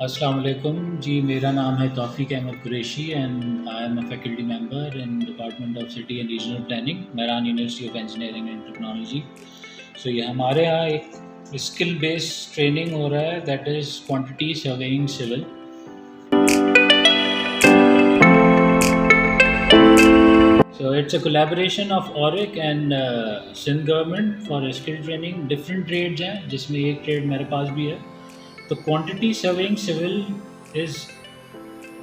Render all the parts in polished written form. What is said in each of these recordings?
अस्सलाम वालेकुम जी। मेरा नाम है Taufiq Ahmed Qureshi and I am a faculty member in department of city and regional planning, Mehran University of Engineering and Technology. So ये हमारे यहाँ एक स्किल बेस्ड ट्रेनिंग हो रहा है, that is quantity surveying civil. So it's a collaboration of ORIC and Sindh government for skill training. Different trades हैं जिसमें एक ट्रेड मेरे पास भी है। तो quantity surveying civil is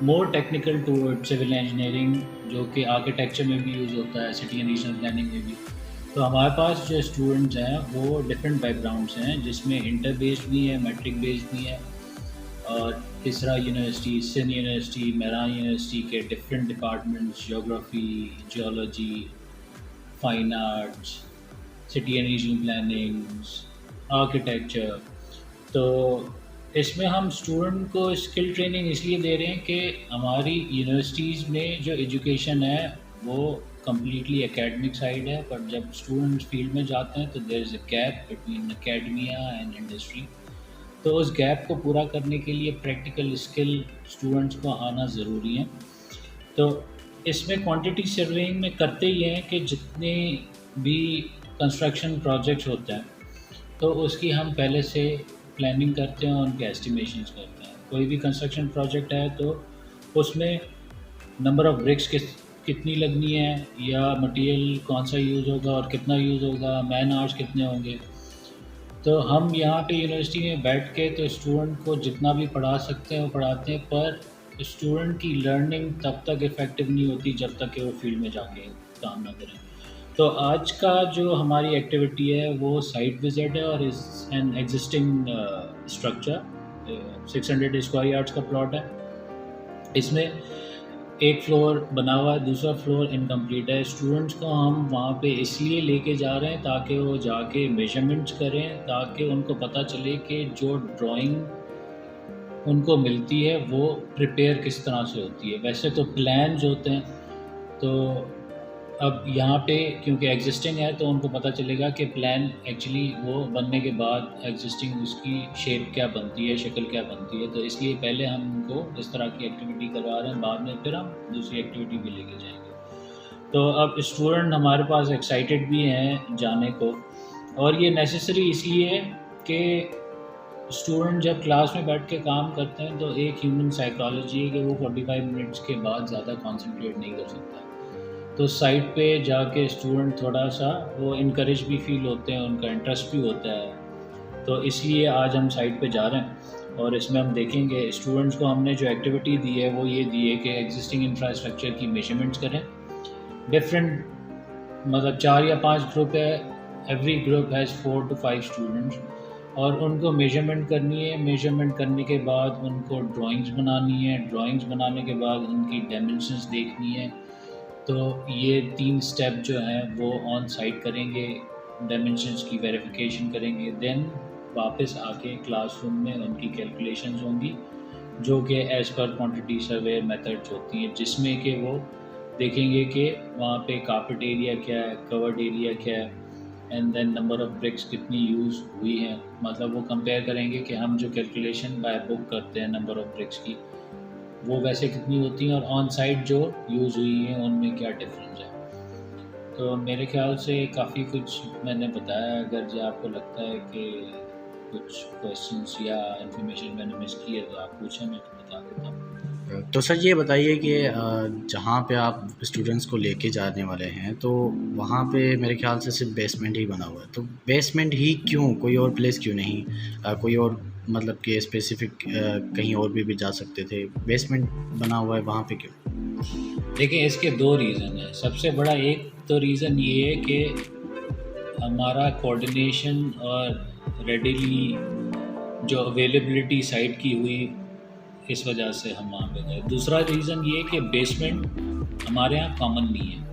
more technical toward civil engineering, जो कि आर्किटेक्चर में भी यूज़ होता है, सिटी एंड रीजनल प्लानिंग में भी। तो हमारे पास जो स्टूडेंट्स हैं वो डिफरेंट बैकग्राउंड्स हैं, जिसमें इंटर बेस्ड भी है, मैट्रिक बेस्ड भी है, और Isra University, Sindh University, Mehran University के different departments, geography, geology, fine arts, city and regional planning, architecture. तो इसमें हम स्टूडेंट को स्किल ट्रेनिंग इसलिए दे रहे हैं कि हमारी यूनिवर्सिटीज़ में जो एजुकेशन है वो कम्प्लीटली एकेडमिक साइड है, पर जब स्टूडेंट्स फील्ड में जाते हैं तो there is a gap between academia and industry. तो उस गैप को पूरा करने के लिए प्रैक्टिकल स्किल स्टूडेंट्स को आना ज़रूरी है। तो इसमें क्वांटिटी सर्वेइंग में करते ही हैं कि जितने भी कंस्ट्रक्शन प्रोजेक्ट्स होते हैं तो उसकी हम पहले से प्लानिंग करते हैं, उनके एस्टिमेशंस करते हैं। कोई भी कंस्ट्रक्शन प्रोजेक्ट है तो उसमें नंबर ऑफ़ ब्रिक्स कितनी लगनी है, या मटेरियल कौन सा यूज़ होगा और कितना यूज़ होगा, मैन आवर्स कितने होंगे। तो हम यहाँ पे यूनिवर्सिटी में बैठ के तो स्टूडेंट को जितना भी पढ़ा सकते हैं वो पढ़ाते हैं, पर स्टूडेंट की लर्निंग तब तक इफ़ेक्टिव नहीं होती जब तक कि वो फील्ड में जाके काम ना करें। तो आज का जो हमारी एक्टिविटी है वो साइट विज़िट है, और इस an existing structure 600 square yards का प्लॉट है। इसमें एक फ्लोर बना हुआ है, दूसरा फ्लोर इनकम्प्लीट है। स्टूडेंट्स को हम वहाँ पे इसलिए लेके जा रहे हैं ताकि वो जाके मेजरमेंट्स करें, ताकि उनको पता चले कि जो ड्राइंग उनको मिलती है वो प्रिपेयर किस तरह से होती है। वैसे तो प्लान्स होते हैं, तो अब यहाँ पे क्योंकि एग्जिस्टिंग है तो उनको पता चलेगा कि प्लान एक्चुअली वो बनने के बाद एग्जिस्टिंग उसकी शेप क्या बनती है, शक्ल क्या बनती है। तो इसलिए पहले हम उनको इस तरह की एक्टिविटी करवा रहे हैं, बाद में फिर हम दूसरी एक्टिविटी भी लेके जाएंगे। तो अब स्टूडेंट हमारे पास एक्साइटेड भी हैं जाने को, और ये नेसेसरी इसलिए है कि स्टूडेंट जब क्लास में बैठ के काम करते हैं तो एक ह्यूमन साइकोलॉजी है कि वो 45 मिनट्स के बाद ज़्यादा कॉन्सेंट्रेट नहीं कर सकता। तो साइट पे जाके स्टूडेंट थोड़ा सा वो इनकरेज भी फील होते हैं, उनका इंटरेस्ट भी होता है। तो इसलिए आज हम साइट पे जा रहे हैं, और इसमें हम देखेंगे स्टूडेंट्स को हमने जो एक्टिविटी दी है वो ये दी है कि एग्जिस्टिंग इंफ्रास्ट्रक्चर की मेजरमेंट्स करें। डिफरेंट मतलब 4 या 5 ग्रुप है, every group has 4 to 5 students, और उनको मेजरमेंट करनी है। मेजरमेंट करने के बाद उनको ड्राइंग्स बनानी है, ड्राइंग्स बनाने के बाद उनकी डायमेंशंस देखनी है। तो ये 3 स्टेप जो हैं वो ऑन साइट करेंगे, डायमेंशंस की वेरिफिकेशन करेंगे, देन वापस आके क्लासरूम में उनकी कैलकुलेशंस होंगी जो कि as per quantity survey methods होती हैं, जिसमें कि वो देखेंगे कि वहाँ पे कार्पेट एरिया क्या है, कवर्ड एरिया क्या है, and then number of bricks कितनी यूज़ हुई हैं। मतलब वो कंपेयर करेंगे कि हम जो कैलकुलेशन बाय बुक करते हैं नंबर ऑफ़ ब्रिक्स की, वो वैसे कितनी होती हैं, और ऑन साइट जो यूज़ हुई हैं उनमें क्या डिफरेंस है। तो मेरे ख्याल से काफ़ी कुछ मैंने बताया। अगर जो आपको लगता है कि कुछ क्वेश्चंस या इन्फॉर्मेशन मैंने मिस की है तो आप पूछें, मैं तो बता देता हूँ। तो सर ये बताइए कि जहाँ पे आप स्टूडेंट्स को लेके जाने वाले हैं तो वहाँ पे मेरे ख्याल से सिर्फ बेसमेंट ही बना हुआ है, तो बेसमेंट ही क्यों, कोई और प्लेस क्यों नहीं? कोई और मतलब कि स्पेसिफिक कहीं और भी जा सकते थे, बेसमेंट बना हुआ है वहाँ पे क्यों? देखिए, इसके 2 रीज़न हैं। सबसे बड़ा एक तो रीज़न ये है कि हमारा कोऑर्डिनेशन और रेडीली जो अवेलेबिलिटी साइट की हुई, इस वजह से हम वहाँ पे गए। दूसरा रीज़न ये है कि बेसमेंट हमारे यहाँ कॉमन नहीं है,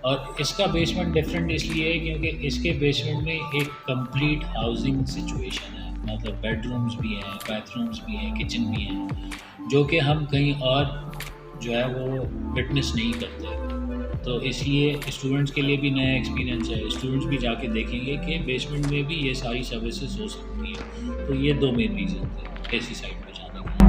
और इसका बेसमेंट डिफरेंट इसलिए है क्योंकि इसके बेसमेंट में एक कंप्लीट हाउसिंग सिचुएशन है। मतलब बेडरूम्स भी हैं, बाथरूम्स भी हैं, किचन भी हैं, जो कि हम कहीं और जो है वो विटनेस नहीं करते। तो इसलिए स्टूडेंट्स के लिए भी नया एक्सपीरियंस है, स्टूडेंट्स भी जाके देखेंगे कि बेसमेंट में भी ये सारी सर्विसेज हो सकती हैं। तो ये 2 मेन रीज़न थे ऐसी साइट पे जाने के।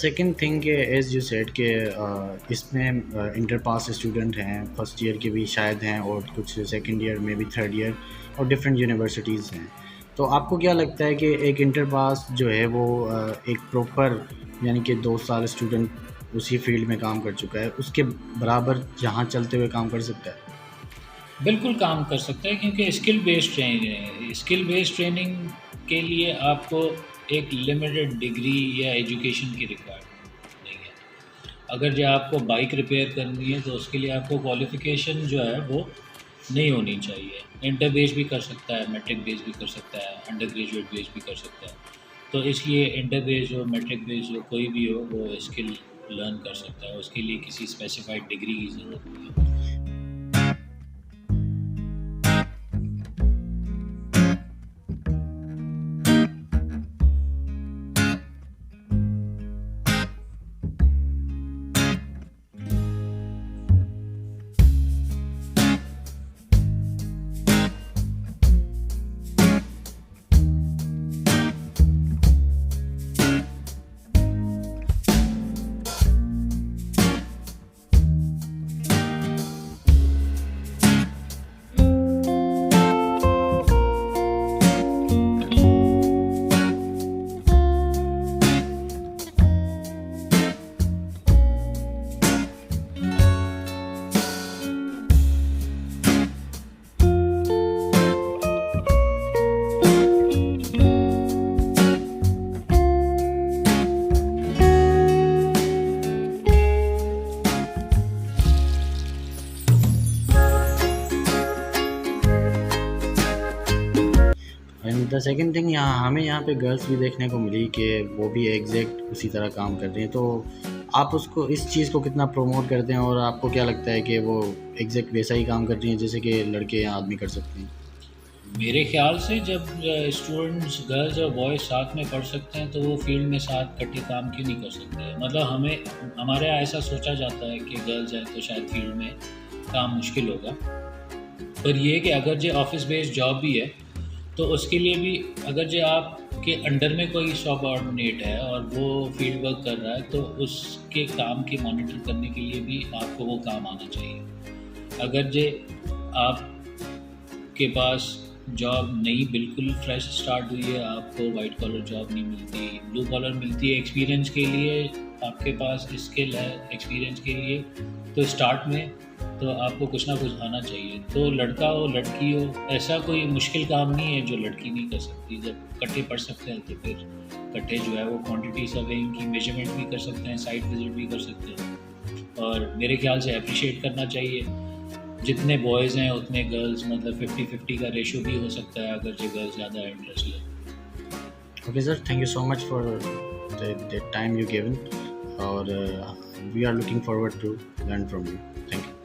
सेकंड थिंग के एज यू सेड के इसमें इंटर पास स्टूडेंट हैं, फर्स्ट ईयर के भी शायद हैं और कुछ सेकंड ईयर में भी, थर्ड ईयर, और डिफरेंट यूनिवर्सिटीज़ हैं। तो आपको क्या लगता है कि एक इंटर पास जो है वो एक प्रॉपर यानी कि 2 साल स्टूडेंट उसी फील्ड में काम कर चुका है, उसके बराबर यहाँ चलते हुए काम कर सकता है? बिल्कुल काम कर सकता है, क्योंकि स्किल बेस्ड ट्रेनिंग है। स्किल बेस्ड ट्रेनिंग के लिए आपको एक लिमिटेड डिग्री या एजुकेशन की रिक्वायरमेंट नहीं है। अगर जो आपको बाइक रिपेयर करनी है तो उसके लिए आपको क्वालिफ़िकेशन जो है वो नहीं होनी चाहिए। इंटर बेस भी कर सकता है, मैट्रिक बेस भी कर सकता है, अंडर ग्रेजुएट बेस भी कर सकता है। तो इसलिए इंटर बेस हो, मैट्रिक बेस हो, कोई भी हो, वो स्किल लर्न कर सकता है। उसके लिए किसी स्पेसिफाइड डिग्री की ज़रूरत नहीं है। एंड द सेकंड थिंग, यहाँ हमें यहाँ पे गर्ल्स भी देखने को मिली कि वो भी एग्जैक्ट उसी तरह काम कर रही हैं। तो आप उसको, इस चीज़ को कितना प्रमोट करते हैं और आपको क्या लगता है कि वो एग्जैक्ट वैसा ही काम कर रही हैं जैसे कि लड़के या आदमी कर सकते हैं? मेरे ख्याल से जब स्टूडेंट्स गर्ल्स और बॉयज़ साथ में पढ़ सकते हैं तो वो फील्ड में साथ इकट्ठे काम क्यों नहीं कर सकते? मतलब हमारे यहाँ ऐसा सोचा जाता है कि गर्ल्स हैं तो शायद फील्ड में काम मुश्किल होगा। पर ये है कि अगर जो ऑफिस बेस्ड जॉब भी है तो उसके लिए भी, अगर जो आपके अंडर में कोई सबऑर्डिनेट है और वो फील्ड वर्क कर रहा है तो उसके काम के मॉनिटर करने के लिए भी आपको वो काम आना चाहिए। अगर जो आपके पास जॉब नहीं, बिल्कुल फ्रेश स्टार्ट हुई है, आपको वाइट कॉलर जॉब नहीं मिलती, ब्लू कॉलर मिलती है एक्सपीरियंस के लिए, आपके पास स्किल है एक्सपीरियंस के लिए, तो स्टार्ट में तो आपको कुछ ना कुछ आना चाहिए। तो लड़का हो लड़की हो, ऐसा कोई मुश्किल काम नहीं है जो लड़की नहीं कर सकती। जब इकट्ठे पढ़ सकते हैं तो फिर इकट्ठे जो है वो क्वांटिटी सर्वेइंग की मेजरमेंट भी कर सकते हैं, साइट विजिट भी कर सकते हैं। और मेरे ख्याल से अप्रिशिएट करना चाहिए, जितने बॉयज़ हैं उतने गर्ल्स, मतलब 50-50 का रेशो भी हो सकता है अगर जो गर्ल्स ज़्यादा इंटरेस्ट लें। Okay sir, thank you so much for the time you given, और we are looking forward to learn from you. Thank you.